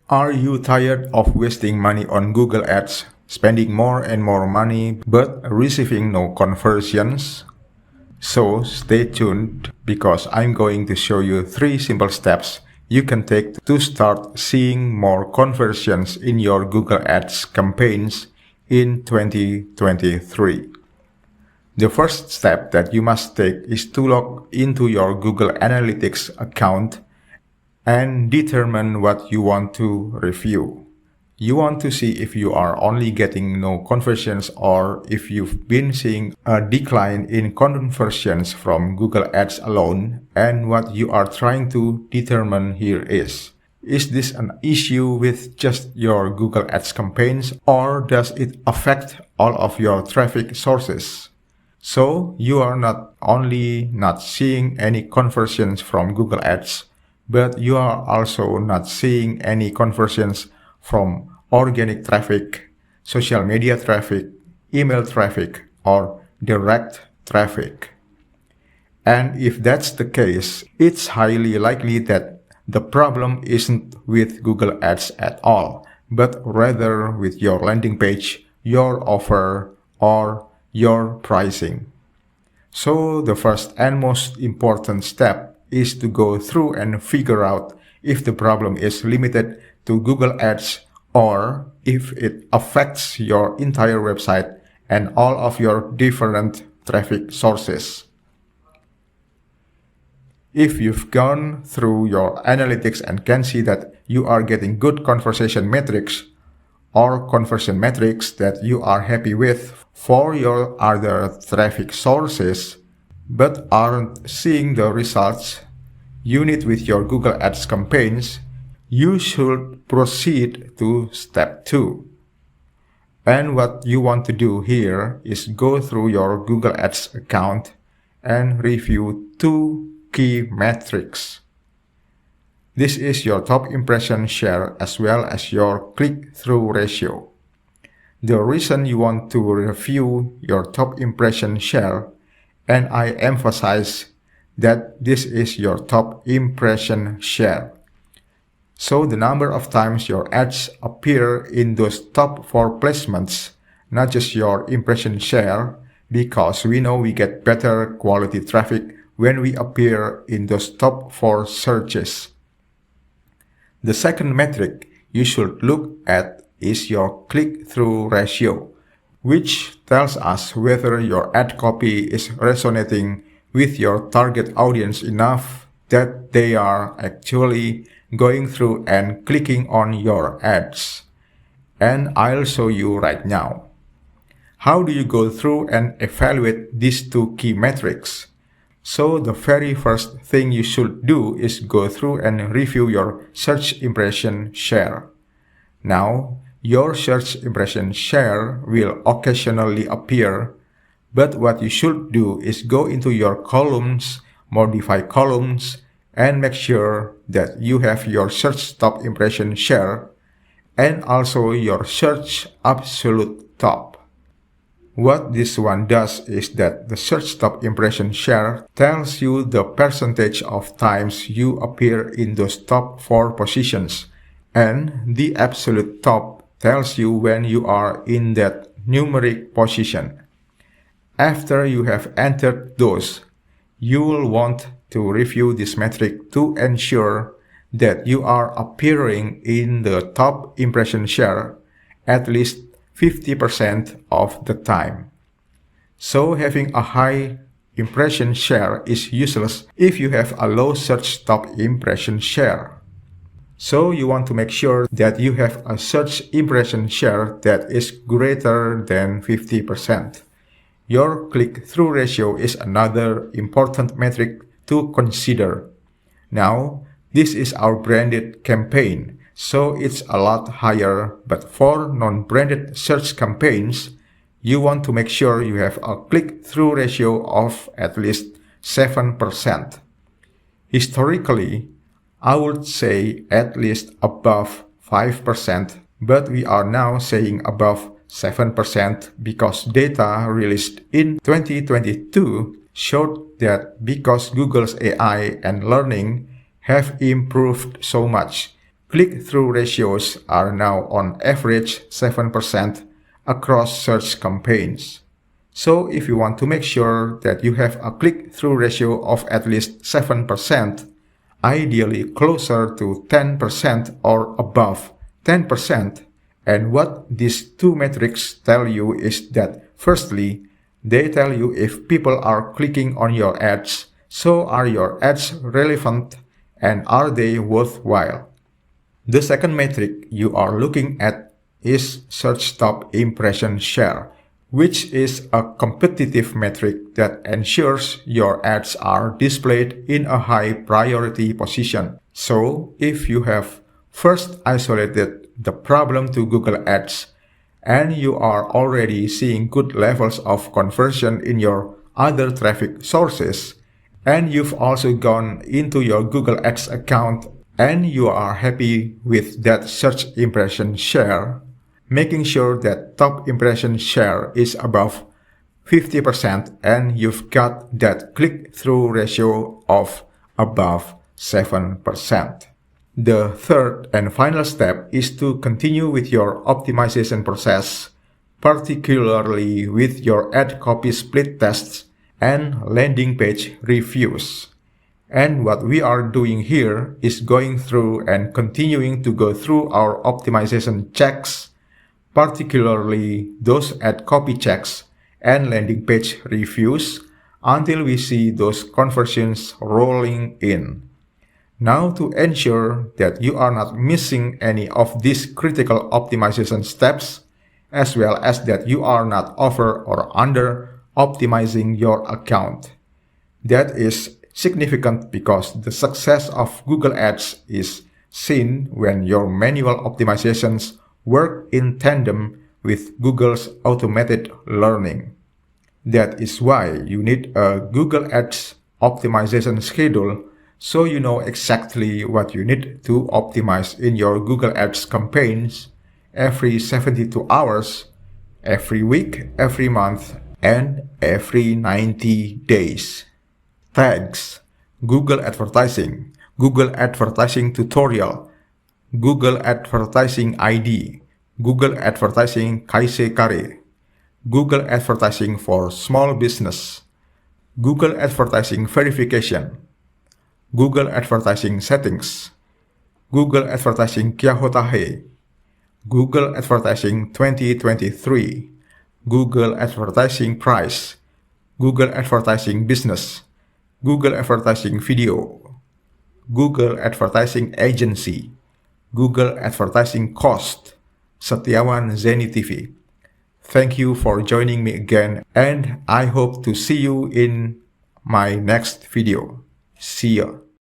Are you tired of wasting money on Google Ads, spending more and more money but receiving no conversions? So stay tuned because I'm going to show you 3 simple steps you can take to start seeing more conversions in your Google Ads campaigns in 2023. The first step that you must take is to log into your Google Analytics account and determine what you want to review. You want to see if you are only getting no conversions or if you've been seeing a decline in conversions from Google Ads alone, and what you are trying to determine here is this an issue with just your Google Ads campaigns or does it affect all of your traffic sources? So you are not only not seeing any conversions from Google Ads, but you are also not seeing any conversions from organic traffic, social media traffic, email traffic, or direct traffic. And if that's the case, it's highly likely that the problem isn't with Google Ads at all, but rather with your landing page, your offer, or your pricing. So the first and most important step is to go through and figure out if the problem is limited to Google Ads or if it affects your entire website and all of your different traffic sources. If you've gone through your analytics and can see that you are getting good conversion metrics or conversion metrics that you are happy with for your other traffic sources, but aren't seeing the results you need with your Google Ads campaigns, you should proceed to step 2. And what you want to do here is go through your Google Ads account and review 2 key metrics. This is your top impression share as well as your click-through ratio. The reason you want to review your top impression share, and I emphasize that this is your top impression share. So the number of times your ads appear in those top 4 placements, not just your impression share, because we know we get better quality traffic when we appear in those top 4 searches. The second metric you should look at is your click-through ratio, which tells us whether your ad copy is resonating with your target audience enough that they are actually going through and clicking on your ads. And I'll show you right now. How do you go through and evaluate these 2 key metrics? So the very first thing you should do is go through and review your search impression share. Now, your search impression share will occasionally appear, but what you should do is go into your columns, modify columns, and make sure that you have your search top impression share and also your search absolute top. What this one does is that the search top impression share tells you the percentage of times you appear in those top 4 positions, and the absolute top tells you when you are in that numeric position. After you have entered those, you will want to review this metric to ensure that you are appearing in the top impression share at least 50% of the time. So having a high impression share is useless if you have a low search top impression share. So you want to make sure that you have a search impression share that is greater than 50%. Your click-through ratio is another important metric to consider. Now, this is our branded campaign, so it's a lot higher, but for non-branded search campaigns, you want to make sure you have a click-through ratio of at least 7%. Historically, I would say at least above 5%, but we are now saying above 7% because data released in 2022 showed that because Google's AI and learning have improved so much, Click-through ratios are now on average 7% across search campaigns. So if you want to make sure that you have a click-through ratio of at least 7%, ideally closer to 10% or above 10%, and what these two metrics tell you is that firstly, they tell you if people are clicking on your ads, so are your ads relevant and are they worthwhile? The second metric you are looking at is search top impression share, which is a competitive metric that ensures your ads are displayed in a high priority position. So, if you have first isolated the problem to Google Ads and you are already seeing good levels of conversion in your other traffic sources, and you've also gone into your Google Ads account and you are happy with that search impression share, making sure that top impression share is above 50% and you've got that click-through ratio of above 7%. The third and final step is to continue with your optimization process, particularly with your ad copy split tests and landing page reviews. And what we are doing here is going through and continuing to go through our optimization checks, particularly those ad copy checks and landing page reviews, until we see those conversions rolling in. Now, to ensure that you are not missing any of these critical optimization steps, as well as that you are not over or under optimizing your account. That is significant because the success of Google Ads is seen when your manual optimizations work in tandem with Google's automated learning. That is why you need a Google Ads optimization schedule so you know exactly what you need to optimize in your Google Ads campaigns every 72 hours, every week, every month, and every 90 days. Tags, Google Advertising, Google Advertising Tutorial, Google Advertising ID, Google Advertising kaise kare, Google Advertising for Small Business, Google Advertising Verification, Google Advertising Settings, Google Advertising hota, Google Advertising 2023, Google Advertising Price, Google Advertising Business, Google Advertising Video, Google Advertising Agency, Google Advertising Cost, Setiawan Zeni TV. Thank you for joining me again, and I hope to see you in my next video. See ya.